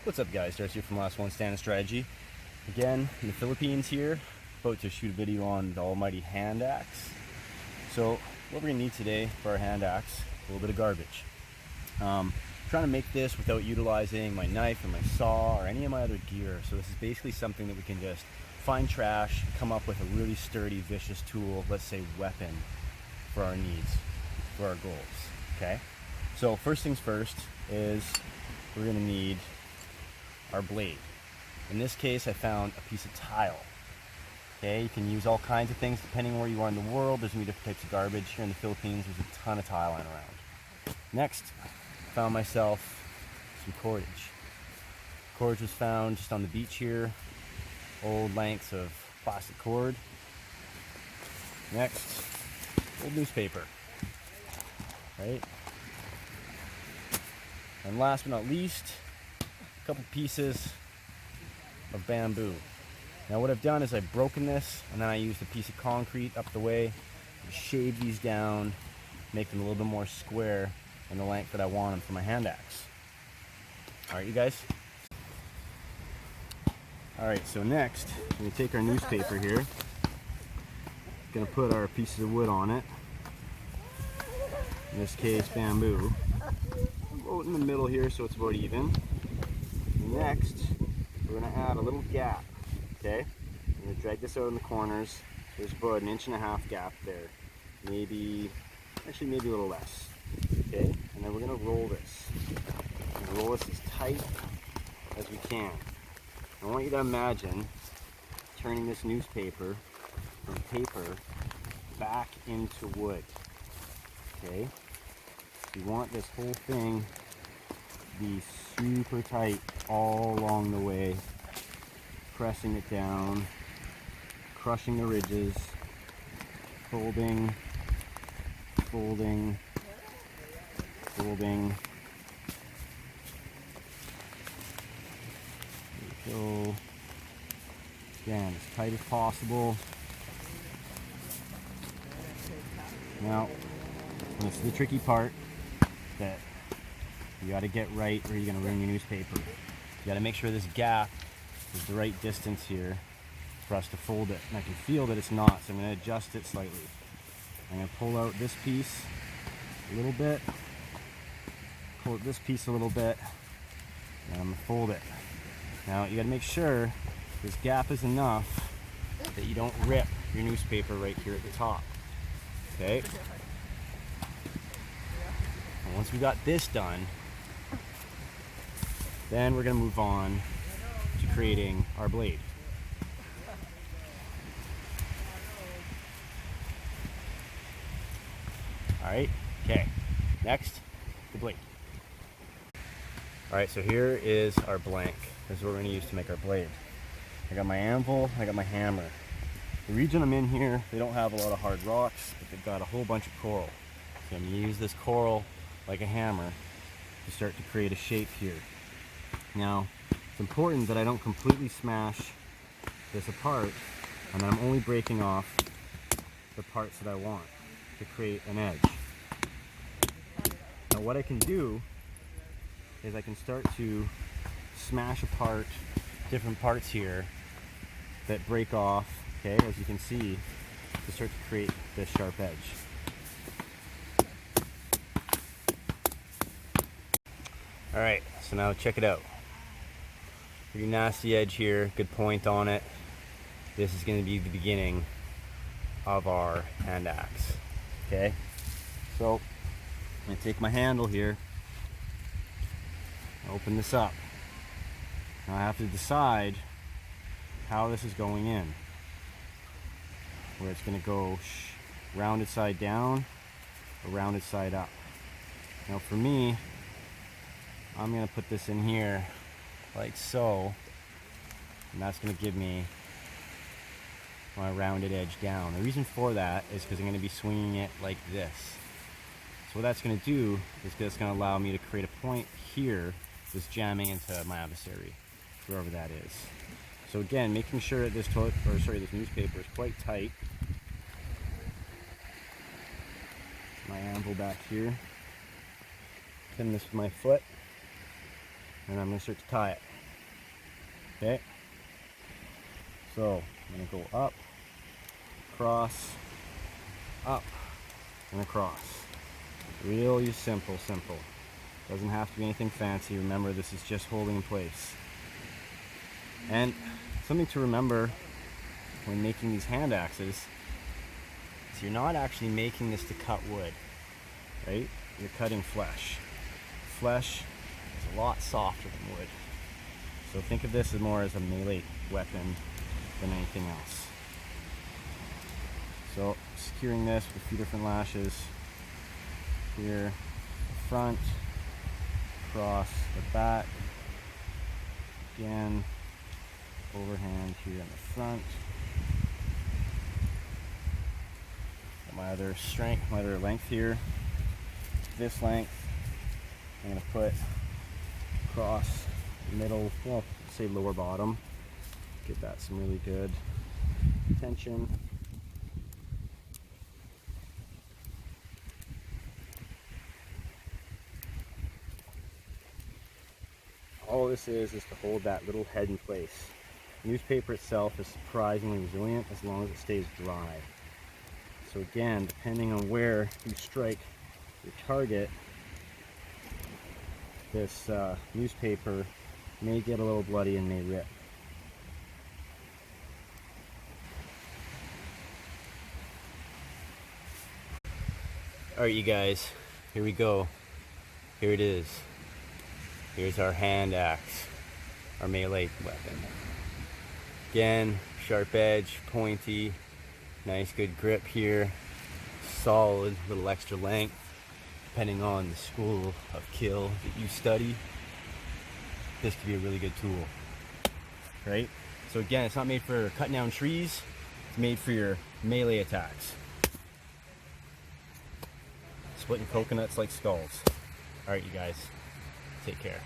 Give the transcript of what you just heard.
What's up guys, Darcy here from L.O.S Stand Strategy. Again, in the Philippines here, about to shoot a video on the almighty hand axe. So what we're going to need today for our hand axe, a little bit of garbage. Trying to make this without utilizing my knife or my saw or any of my other gear. So this is basically something that we can just find trash, come up with a really sturdy, vicious tool, let's say weapon, for our needs, for our goals, okay? So first things first is we're going to need our blade. In this case, I found a piece of tile. Okay, you can use all kinds of things depending where you are in the world. There's going to be different types of garbage. Here in the Philippines, there's a ton of tile lying around. Next, found myself some cordage. Cordage was found just on the beach here. Old lengths of plastic cord. Next, old newspaper. Right? And last but not least, a couple pieces of bamboo. Now what I've done is I've broken this and then I used a piece of concrete up the way to shave these down, make them a little bit more square in the length that I want them for my hand axe. Alright you guys? Alright, so next we take our newspaper here, gonna put our pieces of wood on it, in this case bamboo, about in the middle here so it's about even. Next, we're going to add a little gap, okay? I'm going to drag this out in the corners. There's about 1.5 inch gap there. Maybe a little less, okay? And then we're going to roll this. Roll this as tight as we can. I want you to imagine turning this newspaper from paper back into wood, okay? So you want this whole thing to be super tight all along the way, pressing it down, crushing the ridges, folding, folding, folding. There we go. Again, as tight as possible. Now, this is the tricky part that you got to get right or you're going to ruin your newspaper. You got to make sure this gap is the right distance here for us to fold it. And I can feel that it's not, so I'm going to adjust it slightly. I'm going to pull out this piece a little bit, pull out this piece a little bit, and I'm going to fold it. Now you got to make sure this gap is enough that you don't rip your newspaper right here at the top. Okay? And once we got this done, then we're going to move on to creating our blade. Alright, okay. Next, the blade. Alright, so here is our blank. This is what we're going to use to make our blade. I got my anvil, I got my hammer. The region I'm in here, they don't have a lot of hard rocks, but they've got a whole bunch of coral. So I'm going to use this coral like a hammer to start to create a shape here. Now, it's important that I don't completely smash this apart, and I'm only breaking off the parts that I want to create an edge. Now what I can do is I can start to smash apart different parts here that break off, okay, as you can see, to start to create this sharp edge. Alright, so now check it out. Pretty nasty edge here, good point on it. This is going to be the beginning of our hand axe. Okay, so I'm going to take my handle here, open this up. Now I have to decide how this is going in. Where it's going to go rounded side down or rounded side up. Now for me, I'm going to put this in here like so, and that's going to give me my rounded edge down. The reason for that is because I'm going to be swinging it like this. So what that's going to do is it's going to allow me to create a point here that's jamming into my adversary, wherever that is. So again, making sure that this newspaper is quite tight. My anvil back here. Pin this with my foot, and I'm going to start to tie it. Okay, so I'm going to go up, across, up, and across. Really simple. Doesn't have to be anything fancy. Remember, this is just holding in place. And something to remember when making these hand axes is you're not actually making this to cut wood, right? You're cutting flesh. Flesh is a lot softer than wood. So think of this as more as a melee weapon than anything else. So securing this with a few different lashes here, the front, across the back, again, overhand here in the front. Got my other strength, my other length here, this length, I'm going to put across the middle, well, say lower bottom, get that some really good tension. All this is to hold that little head in place. Newspaper itself is surprisingly resilient as long as it stays dry. So again, depending on where you strike your target, this newspaper may get a little bloody and may rip. Alright you guys, here we go. Here it is. Here's our hand axe, our melee weapon. Again, sharp edge, pointy, nice good grip here, solid, little extra length, depending on the school of kill that you study. This could be a really good tool, right? So again, it's not made for cutting down trees, it's made for your melee attacks. Splitting coconuts like skulls. Alright you guys, take care.